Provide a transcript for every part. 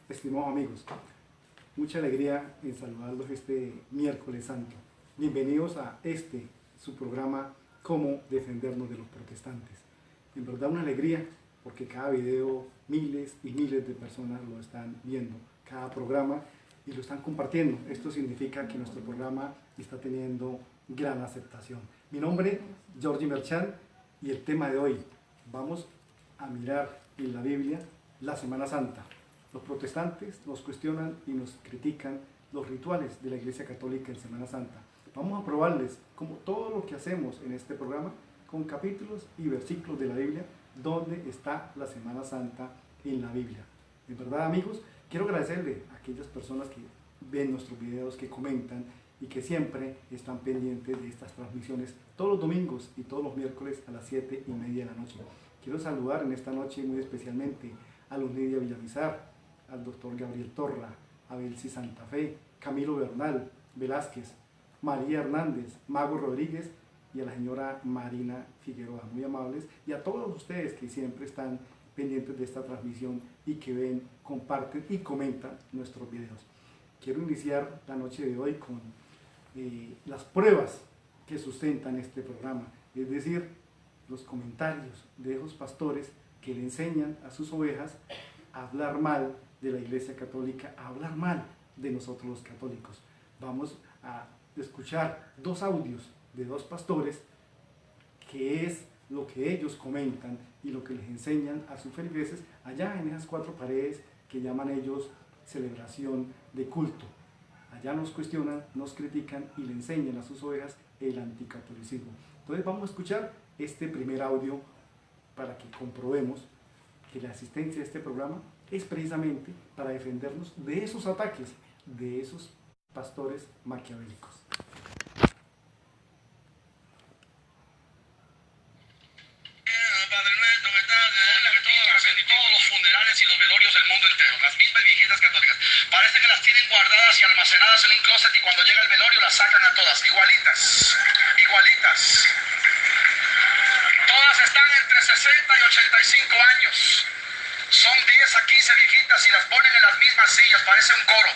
estimados amigos, mucha alegría en saludarlos este miércoles santo. Bienvenidos a su programa, Cómo defendernos de los protestantes. En verdad una alegría, porque cada video miles y miles de personas lo están viendo, cada programa, y lo están compartiendo. Esto significa que nuestro programa está teniendo gran aceptación. Mi nombre es Jorge Merchant y el tema de hoy, vamos a mirar en la Biblia la Semana Santa. Los protestantes nos cuestionan y nos critican los rituales de la Iglesia Católica en Semana Santa. Vamos a probarles, como todo lo que hacemos en este programa, con capítulos y versículos de la Biblia, dónde está la Semana Santa en la Biblia. En verdad, amigos, quiero agradecerle a aquellas personas que ven nuestros videos, que comentan y que siempre están pendientes de estas transmisiones todos los domingos y todos los miércoles a las 7:30 de la noche. Quiero saludar en esta noche muy especialmente a Luz Lidia Villamizar, al doctor Gabriel Torra, a Belsi Santa Fe, Camilo Bernal Velázquez, María Hernández, Mago Rodríguez y a la señora Marina Figueroa, muy amables, y a todos ustedes que siempre están pendientes de esta transmisión y que ven, comparten y comentan nuestros videos. Quiero iniciar la noche de hoy con las pruebas que sustentan este programa, es decir, los comentarios de esos pastores que le enseñan a sus ovejas a hablar mal de la Iglesia Católica, a hablar mal de nosotros los católicos. Vamos a escuchar dos audios de dos pastores, que es lo que ellos comentan y lo que les enseñan a sus feligreses allá en esas cuatro paredes que llaman ellos celebración de culto. Allá nos cuestionan, nos critican y le enseñan a sus ovejas el anticatolicismo. Entonces vamos a escuchar este primer audio para que comprobemos que la asistencia de este programa es precisamente para defendernos de esos ataques, de esos pastores maquiavélicos. Todos los funerales y los velorios del mundo entero, las mismas viejitas católicas, parece que las tienen guardadas y almacenadas en un closet y cuando llega el velorio las sacan a todas, igualitas, igualitas. Todas están entre 60 y 85 años. Son 10 a 15 viejitas y las ponen en las mismas sillas, parece un coro.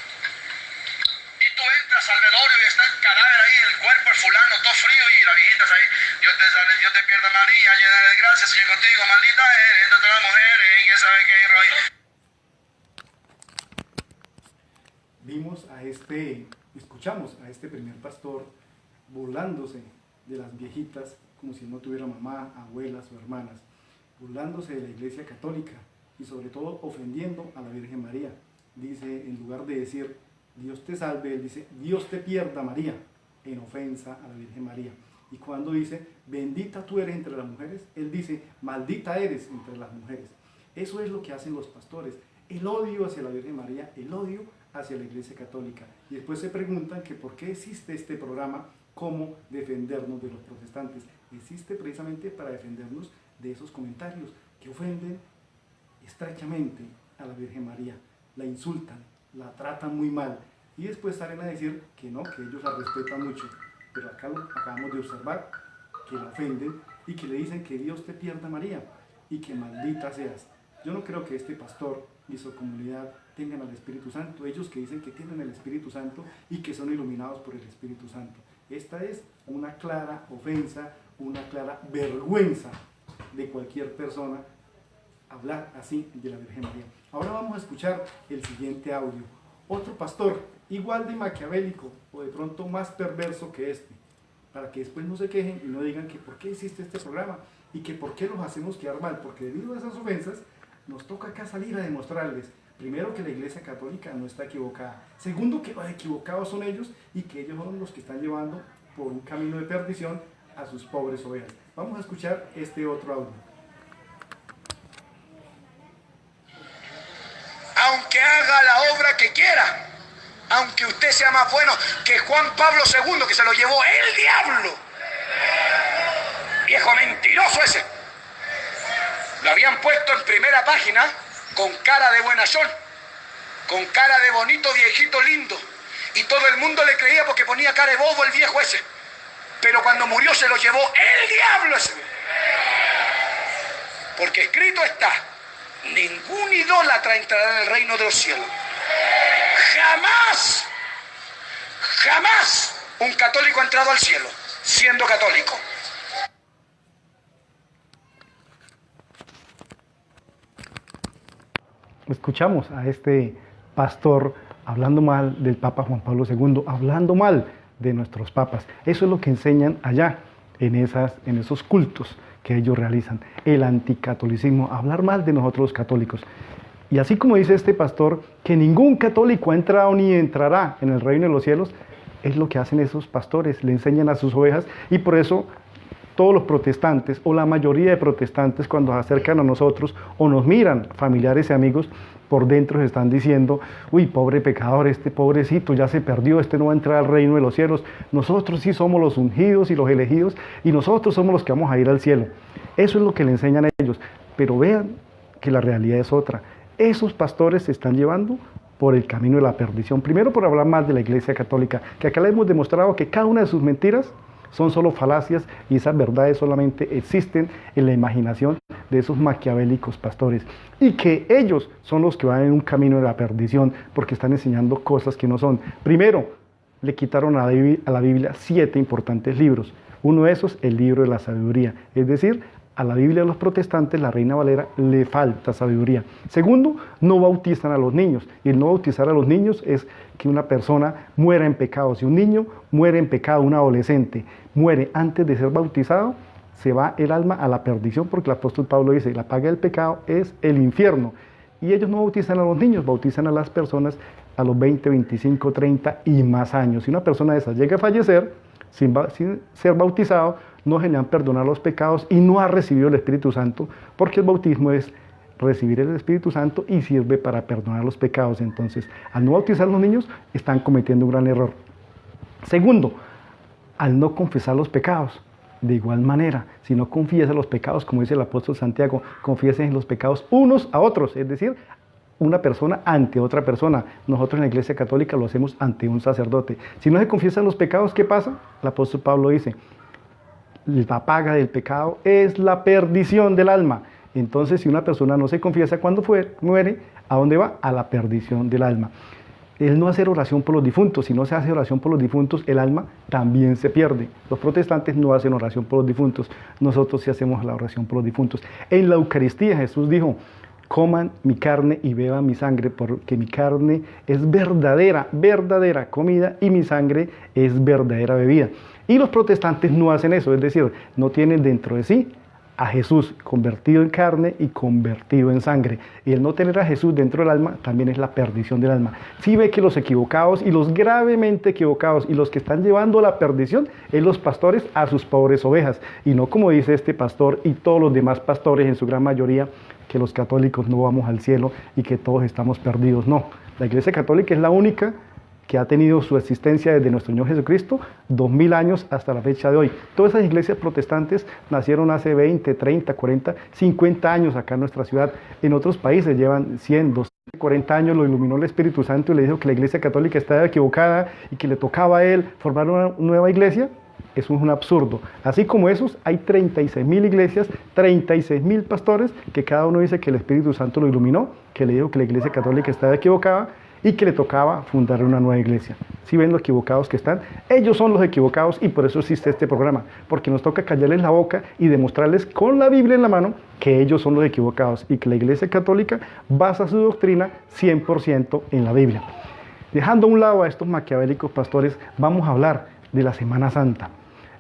Y tú entras al velorio y está el cadáver ahí, el cuerpo, el fulano, todo frío y las viejitas ahí. Dios te pierda María, llena de gracia, Señor contigo, maldita eres entre todas las mujeres, y quién sabe qué rollo. Escuchamos a este primer pastor burlándose de las viejitas como si no tuviera mamá, abuelas o hermanas, burlándose de la Iglesia Católica y sobre todo ofendiendo a la Virgen María. Dice, en lugar de decir Dios te salve, él dice Dios te pierda María, en ofensa a la Virgen María. Y cuando dice bendita tú eres entre las mujeres, él dice maldita eres entre las mujeres. Eso es lo que hacen los pastores, el odio hacia la Virgen María, el odio hacia la Iglesia Católica. Y después se preguntan que por qué existe este programa, cómo defendernos de los protestantes. Existe precisamente para defendernos de esos comentarios que ofenden estrechamente a la Virgen María, la insultan, la tratan muy mal y después salen a decir que no, que ellos la respetan mucho, pero acá lo acabamos de observar, que la ofenden y que le dicen que Dios te pierda María y que maldita seas. Yo no creo que este pastor y su comunidad tengan al Espíritu Santo, ellos que dicen que tienen el Espíritu Santo y que son iluminados por el Espíritu Santo. Esta es una clara ofensa, una clara vergüenza de cualquier persona hablar así de la Virgen María. Ahora vamos a escuchar el siguiente audio. Otro pastor, igual de maquiavélico o de pronto más perverso que este, para que después no se quejen y no digan que por qué existe este programa y que por qué los hacemos quedar mal, porque debido a esas ofensas nos toca acá salir a demostrarles, primero, que la Iglesia Católica no está equivocada, segundo, que los equivocados son ellos y que ellos son los que están llevando por un camino de perdición a sus pobres ovejas. Vamos a escuchar este otro audio. Aunque haga la obra que quiera, aunque usted sea más bueno que Juan Pablo II, que se lo llevó el diablo, viejo mentiroso ese, lo habían puesto en primera página con cara de buenachón, con cara de bonito viejito lindo, y todo el mundo le creía porque ponía cara de bobo el viejo ese, pero cuando murió se lo llevó el diablo ese, porque escrito está: Ningún idólatra entrará en el reino de los cielos. Jamás, jamás un católico ha entrado al cielo siendo católico. Escuchamos a este pastor hablando mal del Papa Juan Pablo II, hablando mal de nuestros papas. Eso es lo que enseñan allá en esos cultos que ellos realizan, el anticatolicismo, hablar mal de nosotros los católicos. Y así como dice este pastor, que ningún católico ha entrado ni entrará en el reino de los cielos, es lo que hacen esos pastores, le enseñan a sus ovejas, y por eso todos los protestantes, o la mayoría de protestantes, cuando se acercan a nosotros o nos miran, familiares y amigos, por dentro se están diciendo: uy, pobre pecador, este pobrecito ya se perdió, este no va a entrar al reino de los cielos. Nosotros sí somos los ungidos y los elegidos, y nosotros somos los que vamos a ir al cielo. Eso es lo que le enseñan a ellos, pero vean que la realidad es otra. Esos pastores se están llevando por el camino de la perdición. Primero, por hablar más de la Iglesia Católica, que acá le hemos demostrado que cada una de sus mentiras son solo falacias, y esas verdades solamente existen en la imaginación de esos maquiavélicos pastores, y que ellos son los que van en un camino de la perdición, porque están enseñando cosas que no son. Primero, le quitaron a la Biblia 7 importantes libros. Uno de esos, el libro de la sabiduría, es decir, a la Biblia de los protestantes, la Reina Valera, le falta sabiduría. Segundo, no bautizan a los niños. Y el no bautizar a los niños es que una persona muera en pecado. Si un niño muere en pecado, un adolescente muere antes de ser bautizado, se va el alma a la perdición, porque el apóstol Pablo dice: la paga del pecado es el infierno. Y ellos no bautizan a los niños, bautizan a las personas a los 20, 25, 30 y más años. Si una persona de esas llega a fallecer sin ser bautizado, no se le han perdonado los pecados y no ha recibido el Espíritu Santo, porque el bautismo es recibir el Espíritu Santo y sirve para perdonar los pecados. Entonces, al no bautizar a los niños, están cometiendo un gran error. Segundo, al no confesar los pecados. De igual manera, si no confiesa los pecados, como dice el apóstol Santiago, confiesen los pecados unos a otros, es decir, una persona ante otra persona. Nosotros en la Iglesia Católica lo hacemos ante un sacerdote. Si no se confiesan los pecados, ¿qué pasa? El apóstol Pablo dice: la paga del pecado es la perdición del alma. Entonces, si una persona no se confiesa cuando muere, ¿a dónde va? A la perdición del alma. El no hacer oración por los difuntos. Si no se hace oración por los difuntos, el alma también se pierde. Los protestantes no hacen oración por los difuntos. Nosotros sí hacemos la oración por los difuntos. En la Eucaristía Jesús dijo: coman mi carne y beban mi sangre, porque mi carne es verdadera comida y mi sangre es verdadera bebida. Y los protestantes no hacen eso, es decir, no tienen dentro de sí a Jesús convertido en carne y convertido en sangre. Y el no tener a Jesús dentro del alma también es la perdición del alma. Sí ve que los equivocados y los gravemente equivocados y los que están llevando a la perdición es los pastores a sus pobres ovejas, y no como dice este pastor y todos los demás pastores en su gran mayoría, que los católicos no vamos al cielo y que todos estamos perdidos. No, la Iglesia Católica es la única que ha tenido su existencia desde nuestro Señor Jesucristo, 2000 años hasta la fecha de hoy. Todas esas iglesias protestantes nacieron hace 20, 30, 40, 50 años acá en nuestra ciudad. En otros países llevan 100, 200, 40 años, lo iluminó el Espíritu Santo y le dijo que la Iglesia Católica estaba equivocada y que le tocaba a él formar una nueva iglesia. Eso es un absurdo. Así como esos, hay 36.000 iglesias, 36.000 pastores, que cada uno dice que el Espíritu Santo lo iluminó, que le dijo que la Iglesia Católica estaba equivocada y que le tocaba fundar una nueva iglesia. ¿Sí ven lo equivocados que están? Ellos son los equivocados, y por eso existe este programa, porque nos toca callarles la boca y demostrarles con la Biblia en la mano que ellos son los equivocados y que la Iglesia Católica basa su doctrina 100% en la Biblia. Dejando a un lado a estos maquiavélicos pastores, vamos a hablar de la Semana Santa.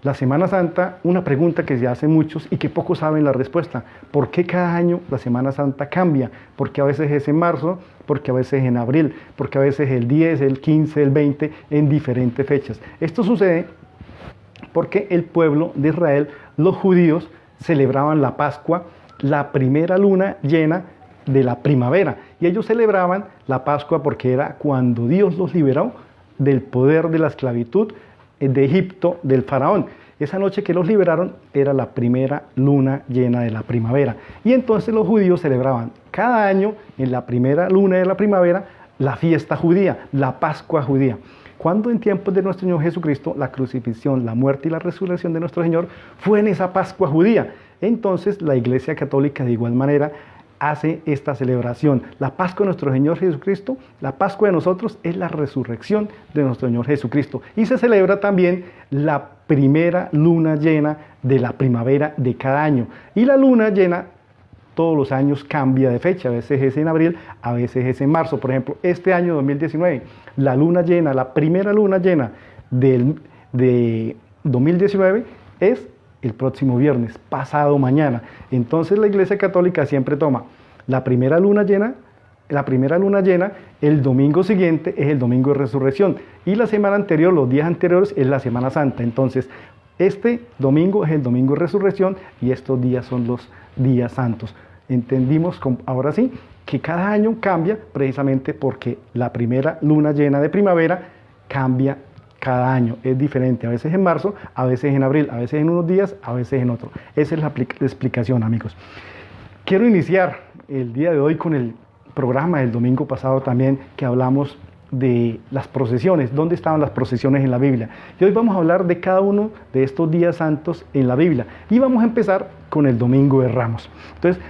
La Semana Santa, una pregunta que se hace muchos y que pocos saben la respuesta. ¿Por qué cada año la Semana Santa cambia? ¿Por qué a veces es en marzo? ¿Por qué a veces en abril? ¿Por qué a veces el 10, el 15, el 20, en diferentes fechas? Esto sucede porque el pueblo de Israel, los judíos, celebraban la Pascua, la primera luna llena de la primavera. Y ellos celebraban la Pascua porque era cuando Dios los liberó del poder de la esclavitud de Egipto, del faraón. Esa noche que los liberaron era la primera luna llena de la primavera. Y entonces los judíos celebraban cada año, en la primera luna de la primavera, la fiesta judía, la Pascua judía. Cuando en tiempos de nuestro Señor Jesucristo, la crucifixión, la muerte y la resurrección de nuestro Señor fue en esa Pascua judía. Entonces la Iglesia Católica de igual manera hace esta celebración. La Pascua de nuestro Señor Jesucristo, la Pascua de nosotros es la resurrección de nuestro Señor Jesucristo. Y se celebra también la primera luna llena de la primavera de cada año. Y la luna llena todos los años cambia de fecha, a veces es en abril, a veces es en marzo. Por ejemplo, este año 2019, la luna llena, la primera luna llena de 2019 es el próximo viernes, pasado mañana. Entonces la Iglesia Católica siempre toma la primera luna llena, el domingo siguiente es el domingo de resurrección y la semana anterior, los días anteriores es la Semana Santa. Entonces este domingo es el domingo de resurrección y estos días son los días santos. Entendimos ahora sí que cada año cambia precisamente porque la primera luna llena de primavera cambia cada año, es diferente, a veces en marzo, a veces en abril, a veces en unos días, a veces en otro. Esa es la explicación, amigos. Quiero iniciar el día de hoy con el programa del domingo pasado también, que hablamos de las procesiones, dónde estaban las procesiones en la Biblia. Y hoy vamos a hablar de cada uno de estos días santos en la Biblia. Y vamos a empezar con el Domingo de Ramos. Entonces,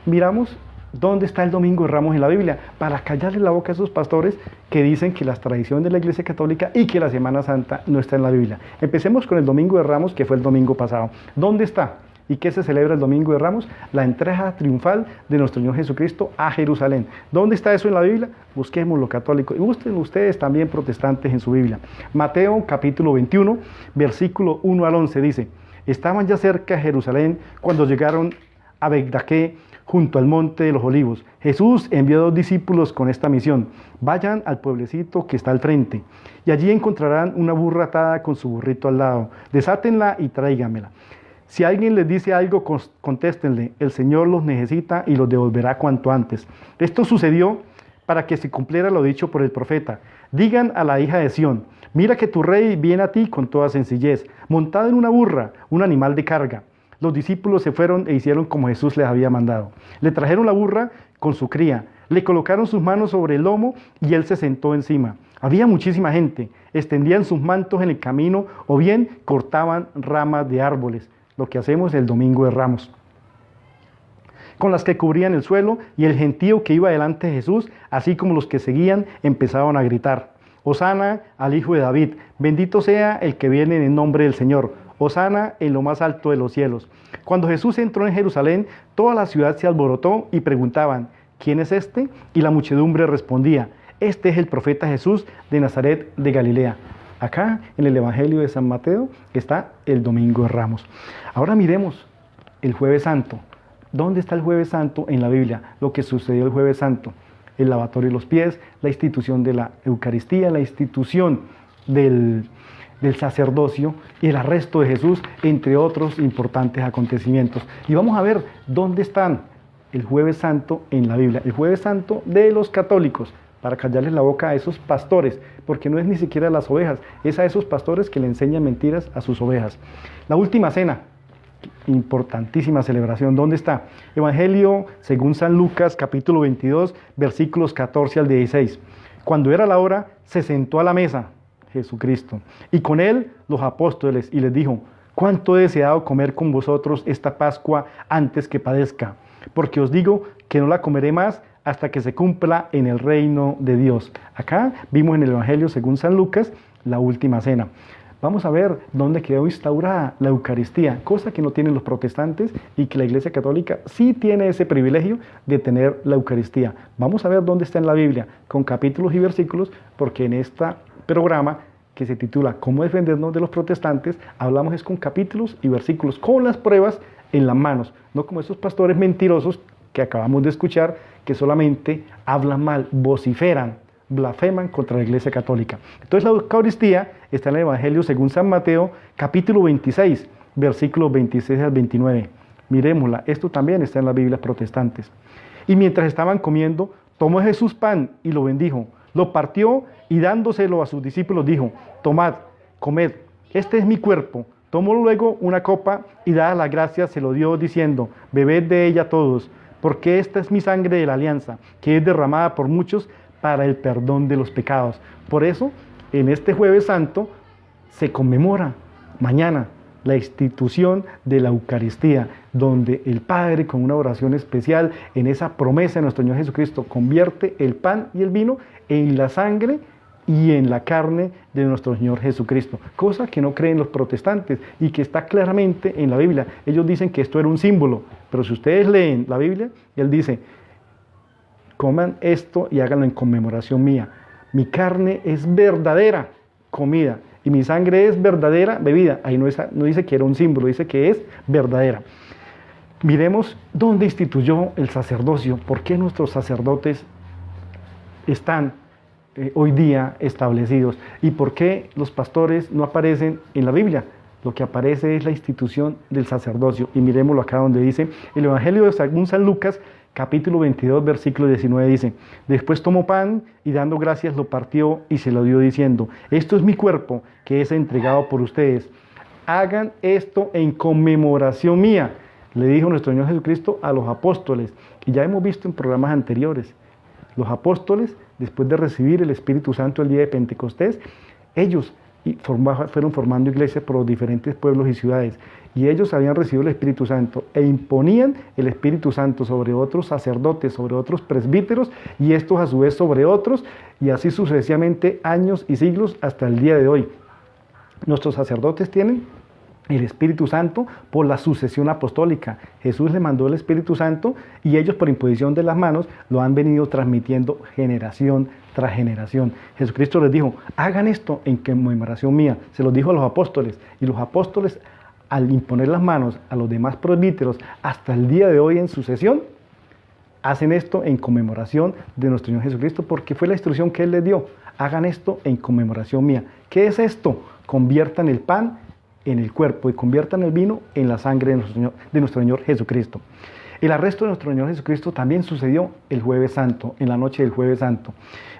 miramos ¿dónde está el Domingo de Ramos en la Biblia? Para callarle la boca a esos pastores que dicen que las tradiciones de la Iglesia Católica y que la Semana Santa no está en la Biblia. Empecemos con el Domingo de Ramos, que fue el domingo pasado. ¿Dónde está? ¿Y qué se celebra el Domingo de Ramos? La entrada triunfal de nuestro Señor Jesucristo a Jerusalén. ¿Dónde está eso en la Biblia? Busquemos lo católico y busquen ustedes también protestantes en su Biblia. Mateo capítulo 21, versículo 1 al 11 dice: estaban ya cerca de Jerusalén cuando llegaron a Begdaqué, junto al monte de los olivos. Jesús envió 2 discípulos con esta misión: vayan al pueblecito que está al frente, y allí encontrarán una burra atada con su burrito al lado. Desátenla y tráiganmela. Si alguien les dice algo, contéstenle: el Señor los necesita y los devolverá cuanto antes. Esto sucedió para que se cumpliera lo dicho por el profeta: digan a la hija de Sión, mira que tu rey viene a ti con toda sencillez, montado en una burra, un animal de carga. Los discípulos se fueron e hicieron como Jesús les había mandado. Le trajeron la burra con su cría, le colocaron sus manos sobre el lomo y él se sentó encima. Había muchísima gente, extendían sus mantos en el camino o bien cortaban ramas de árboles, lo que hacemos el Domingo de Ramos, con las que cubrían el suelo, y el gentío que iba delante de Jesús, así como los que seguían, empezaban a gritar: Hosana al Hijo de David, bendito sea el que viene en el nombre del Señor. Hosana en lo más alto de los cielos. Cuando Jesús entró en Jerusalén, toda la ciudad se alborotó y preguntaban: ¿quién es este? Y la muchedumbre respondía: este es el profeta Jesús de Nazaret de Galilea. Acá en el Evangelio de San Mateo está el Domingo de Ramos. Ahora miremos el Jueves Santo. ¿Dónde está el Jueves Santo en la Biblia? Lo que sucedió el Jueves Santo: el lavatorio de los pies, la institución de la Eucaristía, la institución del sacerdocio y el arresto de Jesús, entre otros importantes acontecimientos. Y vamos a ver dónde están el Jueves Santo en la Biblia. El Jueves Santo de los católicos, para callarles la boca a esos pastores, porque no es ni siquiera a las ovejas, es a esos pastores que le enseñan mentiras a sus ovejas. La última cena, importantísima celebración. ¿Dónde está? Evangelio según San Lucas, capítulo 22, versículos 14 al 16. Cuando era la hora, se sentó a la mesa Jesucristo, y con él los apóstoles, y les dijo: cuánto he deseado comer con vosotros esta Pascua antes que padezca, porque os digo que no la comeré más hasta que se cumpla en el reino de Dios. Acá vimos en el Evangelio según San Lucas la última cena. Vamos a ver dónde quedó instaurada la Eucaristía, cosa que no tienen los protestantes y que la Iglesia Católica sí tiene ese privilegio de tener la Eucaristía. Vamos a ver dónde está en la Biblia, con capítulos y versículos, porque en este programa que se titula ¿Cómo defendernos de los protestantes? Hablamos es con capítulos y versículos, con las pruebas en las manos, no como esos pastores mentirosos que acabamos de escuchar, que solamente hablan mal, vociferan, blasfeman contra la Iglesia Católica. Entonces la Eucaristía está en el Evangelio según San Mateo, capítulo 26, versículos 26 al 29. Mirémosla, esto también está en las Biblias protestantes. Y mientras estaban comiendo, tomó Jesús pan y lo bendijo, lo partió y dándoselo a sus discípulos dijo: tomad, comed, este es mi cuerpo. Tomó luego una copa y dadas las gracias se lo dio diciendo: bebed de ella todos, porque esta es mi sangre de la alianza, que es derramada por muchos para el perdón de los pecados. Por eso, en este Jueves Santo se conmemora mañana la institución de la Eucaristía, donde el Padre, con una oración especial, en esa promesa de nuestro Señor Jesucristo, convierte el pan y el vino en la sangre y en la carne de nuestro Señor Jesucristo, cosa que no creen los protestantes y que está claramente en la Biblia. Ellos dicen que esto era un símbolo, pero si ustedes leen la Biblia, Él dice: coman esto y háganlo en conmemoración mía. Mi carne es verdadera comida y mi sangre es verdadera bebida. Ahí no dice que era un símbolo, dice que es verdadera. Miremos dónde instituyó el sacerdocio, por qué nuestros sacerdotes están hoy día establecidos y por qué los pastores no aparecen en la Biblia. Lo que aparece es la institución del sacerdocio, y miremoslo acá donde dice el Evangelio según San Lucas, capítulo 22, versículo 19, dice: después tomó pan y dando gracias lo partió y se lo dio diciendo: esto es mi cuerpo que es entregado por ustedes, hagan esto en conmemoración mía. Le dijo nuestro Señor Jesucristo a los apóstoles, y ya hemos visto en programas anteriores, los apóstoles, después de recibir el Espíritu Santo el día de Pentecostés, ellos fueron formando iglesias por los diferentes pueblos y ciudades, y ellos habían recibido el Espíritu Santo e imponían el Espíritu Santo sobre otros sacerdotes, sobre otros presbíteros, y estos a su vez sobre otros, y así sucesivamente años y siglos hasta el día de hoy. Nuestros sacerdotes tienen el Espíritu Santo por la sucesión apostólica. Jesús le mandó el Espíritu Santo y ellos, por imposición de las manos, lo han venido transmitiendo generación tras generación. Jesucristo les dijo: hagan esto en conmemoración mía. Se los dijo a los apóstoles, y los apóstoles, al imponer las manos a los demás presbíteros hasta el día de hoy en sucesión, hacen esto en conmemoración de nuestro Señor Jesucristo, porque fue la instrucción que Él les dio: hagan esto en conmemoración mía. ¿Qué es esto? Conviertan el pan en el cuerpo y conviertan el vino en la sangre de nuestro Señor Jesucristo. El arresto de nuestro Señor Jesucristo también sucedió el Jueves Santo, en la noche del Jueves Santo.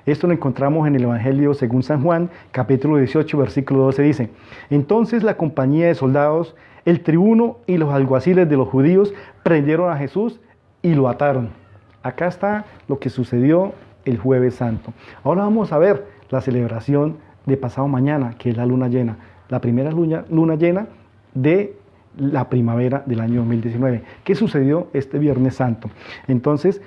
Esto lo encontramos en el Evangelio según San Juan, capítulo 18, versículo 12, dice: entonces la compañía de soldados, el tribuno y los alguaciles de los judíos prendieron a Jesús y lo ataron. Acá está lo que sucedió el Jueves Santo. Ahora vamos a ver la celebración de pasado mañana, que es la luna llena, la primera luna llena de la primavera del año 2019. ¿Qué sucedió este Viernes Santo? Entonces,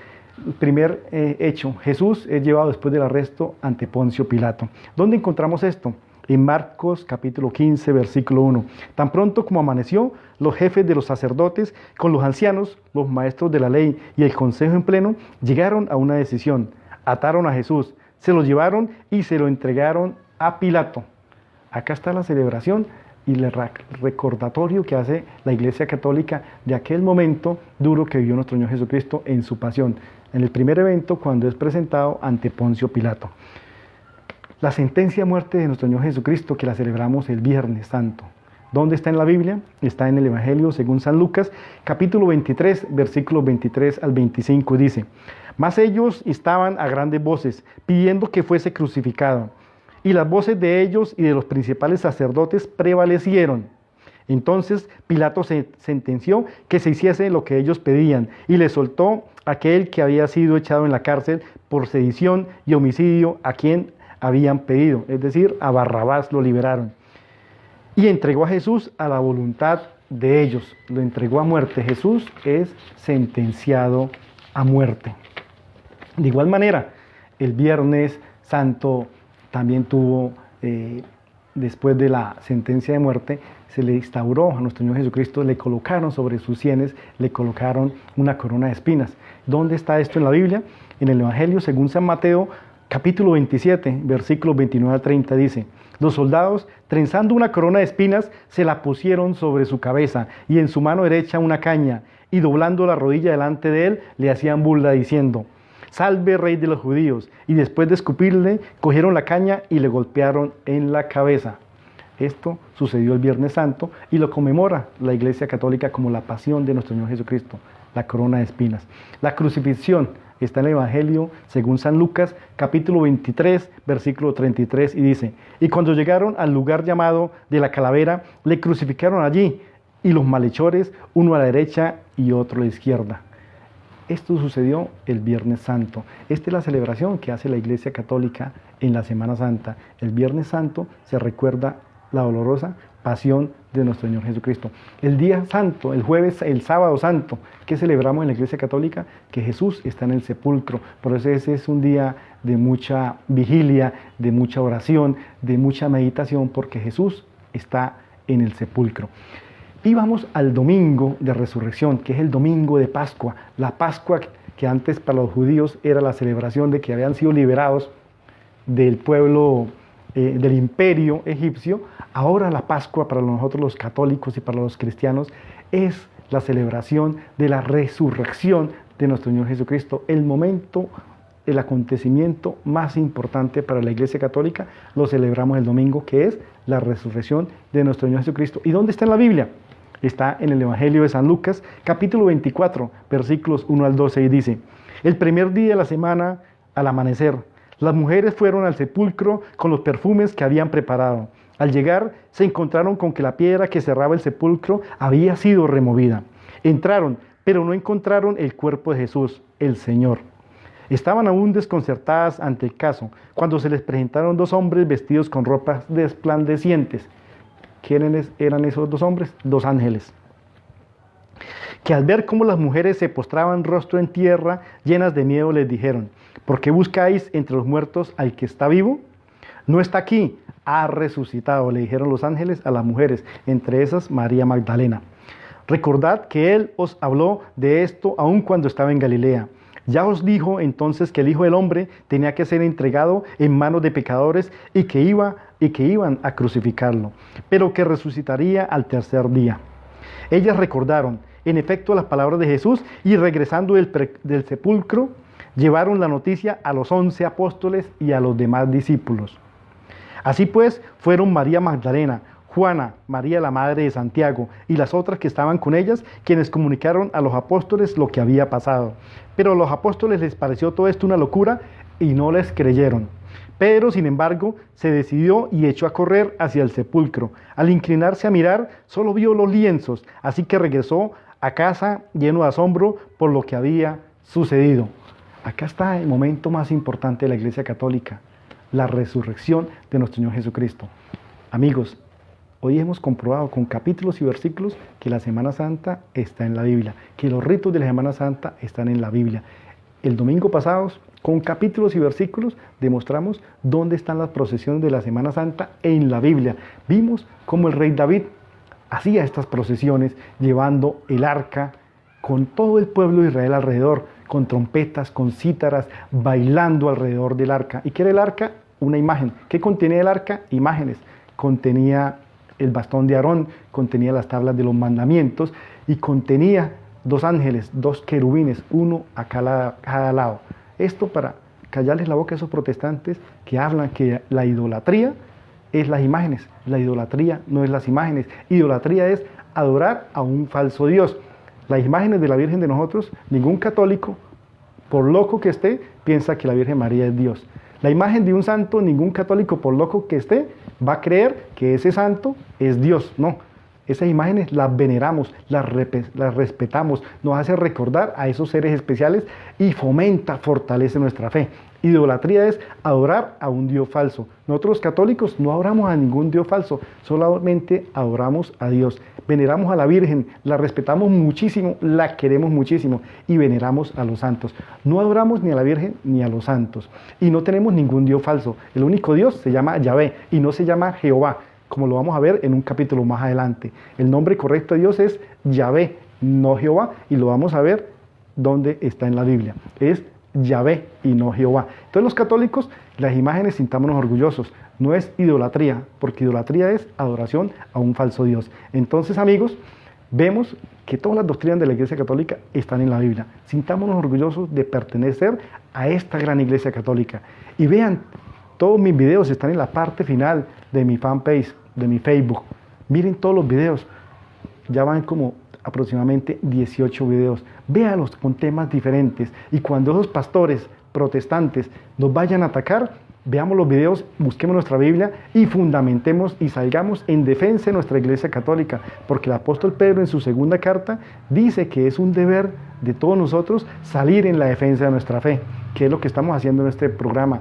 el primer hecho: Jesús es llevado después del arresto ante Poncio Pilato. ¿Dónde encontramos esto? En Marcos capítulo 15, versículo 1. Tan pronto como amaneció, los jefes de los sacerdotes, con los ancianos, los maestros de la ley y el consejo en pleno, llegaron a una decisión. Ataron a Jesús, se lo llevaron y se lo entregaron a Pilato. Acá está la celebración y el recordatorio que hace la Iglesia Católica de aquel momento duro que vivió nuestro Señor Jesucristo en su pasión, en el primer evento cuando es presentado ante Poncio Pilato. La sentencia de muerte de nuestro Señor Jesucristo, que la celebramos el Viernes Santo. ¿Dónde está en la Biblia? Está en el Evangelio según San Lucas, capítulo 23, versículos 23 al 25, dice: mas ellos estaban a grandes voces, pidiendo que fuese crucificado. Y las voces de ellos y de los principales sacerdotes prevalecieron. Entonces Pilato sentenció que se hiciese lo que ellos pedían y le soltó a aquel que había sido echado en la cárcel por sedición y homicidio a quien habían pedido, es decir, a Barrabás lo liberaron. Y entregó a Jesús a la voluntad de ellos, lo entregó a muerte. Jesús es sentenciado a muerte. De igual manera, el Viernes Santo también tuvo, después de la sentencia de muerte, se le instauró a nuestro Señor Jesucristo, le colocaron sobre sus sienes, le colocaron una corona de espinas. ¿Dónde está esto en la Biblia? En el Evangelio según San Mateo, capítulo 27, versículos 29 a 30, dice: los soldados, trenzando una corona de espinas, se la pusieron sobre su cabeza y en su mano derecha una caña, y doblando la rodilla delante de él, le hacían burla diciendo: salve, rey de los judíos. Y después de escupirle, cogieron la caña y le golpearon en la cabeza. Esto sucedió el Viernes Santo y lo conmemora la Iglesia Católica como la pasión de nuestro Señor Jesucristo, la corona de espinas. La crucifixión está en el Evangelio según San Lucas, capítulo 23, versículo 33, y dice: y cuando llegaron al lugar llamado de la calavera, le crucificaron allí, y los malhechores, uno a la derecha y otro a la izquierda. Esto sucedió el Viernes Santo. Esta es la celebración que hace la Iglesia Católica en la Semana Santa. El Viernes Santo se recuerda la dolorosa pasión de nuestro Señor Jesucristo. El día santo, el jueves, el sábado santo, que celebramos en la Iglesia Católica, que Jesús está en el sepulcro. Por eso ese es un día de mucha vigilia, de mucha oración, de mucha meditación, porque Jesús está en el sepulcro. Y vamos al domingo de resurrección, que es el domingo de Pascua. La Pascua que antes para los judíos era la celebración de que habían sido liberados del pueblo, del imperio egipcio. Ahora la Pascua para nosotros los católicos y para los cristianos es la celebración de la resurrección de nuestro Señor Jesucristo. El momento, el acontecimiento más importante para la Iglesia Católica lo celebramos el domingo, que es la resurrección de nuestro Señor Jesucristo. ¿Y dónde está en la Biblia? Está en el Evangelio de San Lucas, capítulo 24, versículos 1 al 12, y dice: el primer día de la semana, al amanecer, las mujeres fueron al sepulcro con los perfumes que habían preparado. Al llegar, se encontraron con que la piedra que cerraba el sepulcro había sido removida. Entraron, pero no encontraron el cuerpo de Jesús, el Señor. Estaban aún desconcertadas ante el caso, cuando se les presentaron dos hombres vestidos con ropas resplandecientes. ¿Quiénes eran esos dos hombres? Dos ángeles, que al ver cómo las mujeres se postraban rostro en tierra, llenas de miedo, les dijeron: ¿por qué buscáis entre los muertos al que está vivo? No está aquí, ha resucitado, le dijeron los ángeles a las mujeres, entre esas María Magdalena. Recordad que él os habló de esto aun cuando estaba en Galilea. Ya os dijo entonces que el Hijo del Hombre tenía que ser entregado en manos de pecadores y que iban a crucificarlo, pero que resucitaría al tercer día. Ellas recordaron, en efecto, las palabras de Jesús y regresando del sepulcro, llevaron la noticia a los 11 apóstoles y a los demás discípulos. Así pues, fueron María Magdalena, Juana, María la madre de Santiago y las otras que estaban con ellas, quienes comunicaron a los apóstoles lo que había pasado. Pero a los apóstoles les pareció todo esto una locura y no les creyeron. Pedro, sin embargo, se decidió y echó a correr hacia el sepulcro. Al inclinarse a mirar, solo vio los lienzos, así que regresó a casa lleno de asombro por lo que había sucedido. Acá está el momento más importante de la Iglesia Católica, la resurrección de nuestro Señor Jesucristo. Amigos, hoy hemos comprobado con capítulos y versículos que la Semana Santa está en la Biblia, que los ritos de la Semana Santa están en la Biblia. El domingo pasado, con capítulos y versículos, demostramos dónde están las procesiones de la Semana Santa en la Biblia. Vimos cómo el rey David hacía estas procesiones llevando el arca con todo el pueblo de Israel alrededor, con trompetas, con cítaras, bailando alrededor del arca. ¿Y qué era el arca? Una imagen. ¿Qué contenía el arca? Imágenes. Contenía el bastón de Aarón, contenía las tablas de los mandamientos y contenía dos ángeles, dos querubines, uno a cada lado. Esto para callarles la boca a esos protestantes que hablan que la idolatría es las imágenes. La idolatría no es las imágenes. Idolatría es adorar a un falso Dios. Las imágenes de la Virgen de nosotros, ningún católico, por loco que esté, piensa que la Virgen María es Dios. La imagen de un santo, ningún católico, por loco que esté, va a creer que ese santo es Dios. No, esas imágenes las veneramos, las respetamos, nos hace recordar a esos seres especiales y fomenta, fortalece nuestra fe. Idolatría es adorar a un Dios falso. Nosotros los católicos no adoramos a ningún Dios falso, solamente adoramos a Dios. Veneramos a la Virgen, la respetamos muchísimo, la queremos muchísimo y veneramos a los santos. No adoramos ni a la Virgen ni a los santos y no tenemos ningún Dios falso. El único Dios se llama Yahvé y no se llama Jehová, como lo vamos a ver en un capítulo más adelante. El nombre correcto de Dios es Yahvé, no Jehová, y lo vamos a ver dónde está en la Biblia. Es Yahvé y no Jehová. Entonces los católicos, las imágenes, sintámonos orgullosos. No es idolatría, porque idolatría es adoración a un falso Dios. Entonces, amigos, vemos que todas las doctrinas de la Iglesia Católica están en la Biblia. Sintámonos orgullosos de pertenecer a esta gran Iglesia Católica. Y vean, todos mis videos están en la parte final de mi fanpage, de mi Facebook. Miren todos los videos. Ya van como aproximadamente 18 videos. Véanlos con temas diferentes. Y cuando esos pastores protestantes nos vayan a atacar, veamos los videos, busquemos nuestra Biblia y fundamentemos y salgamos en defensa de nuestra Iglesia Católica. Porque el apóstol Pedro en su segunda carta dice que es un deber de todos nosotros salir en la defensa de nuestra fe, que es lo que estamos haciendo en este programa.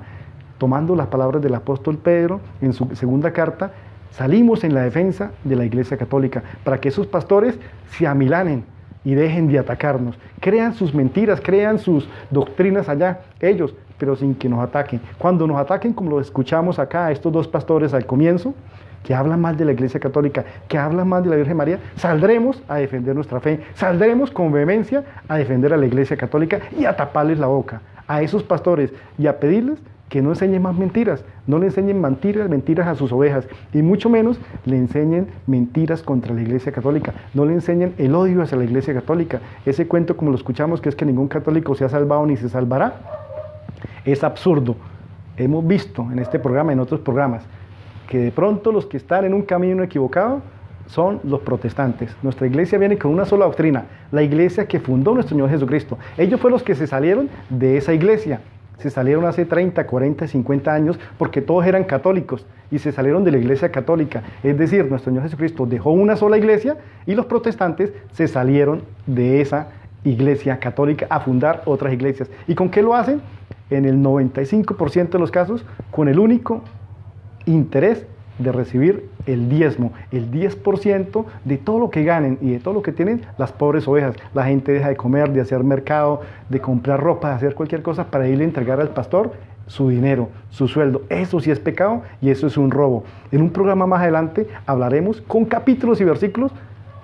Tomando las palabras del apóstol Pedro en su segunda carta, salimos en la defensa de la Iglesia Católica, para que esos pastores se amilanen y dejen de atacarnos. Crean sus mentiras, crean sus doctrinas allá, ellos, pero sin que nos ataquen. Cuando nos ataquen, como lo escuchamos acá, a estos dos pastores al comienzo, que hablan mal de la Iglesia Católica, que hablan mal de la Virgen María, saldremos a defender nuestra fe, saldremos con vehemencia a defender a la Iglesia Católica y a taparles la boca a esos pastores y a pedirles que no enseñen más mentiras, no le enseñen mentiras a sus ovejas, y mucho menos le enseñen mentiras contra la Iglesia Católica, no le enseñen el odio hacia la Iglesia Católica. Ese cuento, como lo escuchamos, que es que ningún católico se ha salvado ni se salvará, es absurdo. Hemos visto en este programa, en otros programas, que de pronto los que están en un camino equivocado son los protestantes. Nuestra iglesia viene con una sola doctrina, la iglesia que fundó nuestro Señor Jesucristo. Ellos fueron los que se salieron de esa iglesia, se salieron hace 30, 40, 50 años porque todos eran católicos y se salieron de la Iglesia Católica. Es decir, nuestro Señor Jesucristo dejó una sola iglesia y los protestantes se salieron de esa Iglesia Católica a fundar otras iglesias. ¿Y con qué lo hacen? En el 95% de los casos, con el único interés de recibir el diezmo, el 10% de todo lo que ganen y de todo lo que tienen las pobres ovejas. La gente deja de comer, de hacer mercado, de comprar ropa, de hacer cualquier cosa para irle a entregar al pastor su dinero, su sueldo. Eso sí es pecado y eso es un robo. En un programa más adelante hablaremos con capítulos y versículos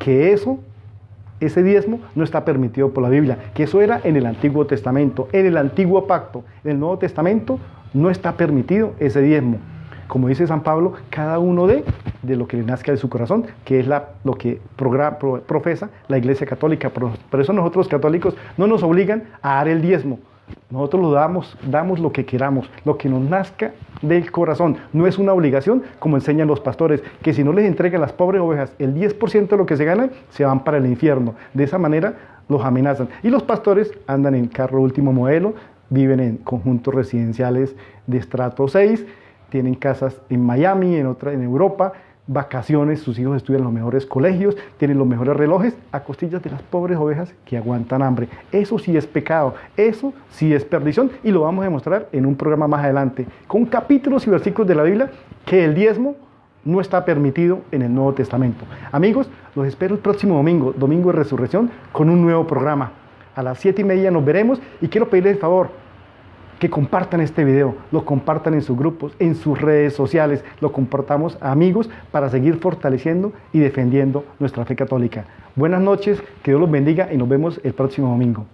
que ese diezmo no está permitido por la Biblia, que eso era en el Antiguo Testamento, en el Antiguo Pacto. En el Nuevo Testamento no está permitido ese diezmo. Como dice San Pablo, cada uno de lo que le nazca de su corazón, que es lo que profesa la Iglesia Católica. Por eso nosotros los católicos no nos obligan a dar el diezmo. Nosotros lo damos lo que queramos, lo que nos nazca del corazón. No es una obligación, como enseñan los pastores, que si no les entregan las pobres ovejas el 10% de lo que se ganan, se van para el infierno. De esa manera los amenazan. Y los pastores andan en carro último modelo, viven en conjuntos residenciales de estrato 6, tienen casas en Miami, en Europa, vacaciones, sus hijos estudian en los mejores colegios, tienen los mejores relojes, a costillas de las pobres ovejas que aguantan hambre. Eso sí es pecado, eso sí es perdición, y lo vamos a demostrar en un programa más adelante, con capítulos y versículos de la Biblia, que el diezmo no está permitido en el Nuevo Testamento. Amigos, los espero el próximo domingo, domingo de resurrección, con un nuevo programa. A las 7:30 nos veremos, y quiero pedirles el favor, que compartan este video, lo compartan en sus grupos, en sus redes sociales, lo compartamos a amigos para seguir fortaleciendo y defendiendo nuestra fe católica. Buenas noches, que Dios los bendiga y nos vemos el próximo domingo.